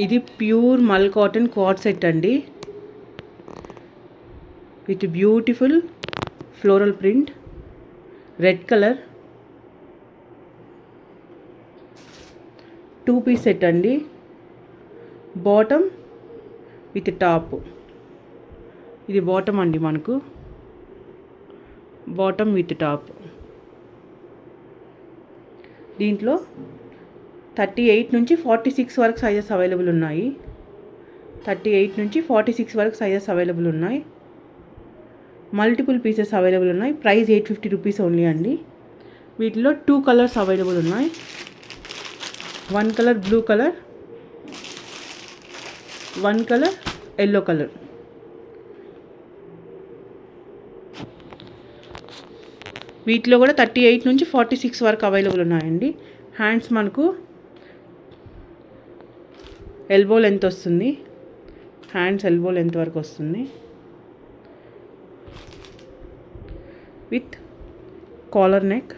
ఇది pure mul cotton coat set అండి, with beautiful floral print, red colour, 2 piece set అండి. Bottom with top, ఇది bottom అండి, మనకు బాటమ్ విత్ టాప్. దీంట్లో 38 నుంచి 46 వరకు సైజెస్ అవైలబుల్ ఉన్నాయి. 38 నుంచి 46 వరకు సైజెస్ అవైలబుల్ ఉన్నాయి. మల్టిపుల్ పీసెస్ అవైలబుల్ ఉన్నాయి. ప్రైస్ 850 రూపీస్ ఓన్లీ అండి. వీటిలో 2 కలర్స్ అవైలబుల్ ఉన్నాయి. 1 colour blue colour, 1 colour yellow colour. వీటిలో కూడా 38 నుంచి 46 వరకు అవైలబుల్ ఉన్నాయండి. హ్యాండ్స్ మనకు ఎల్బో లెంత్ వస్తుంది. హ్యాండ్స్ ఎల్బో లెంత్ వరకు వస్తుంది, విత్ కాలర్ నెక్.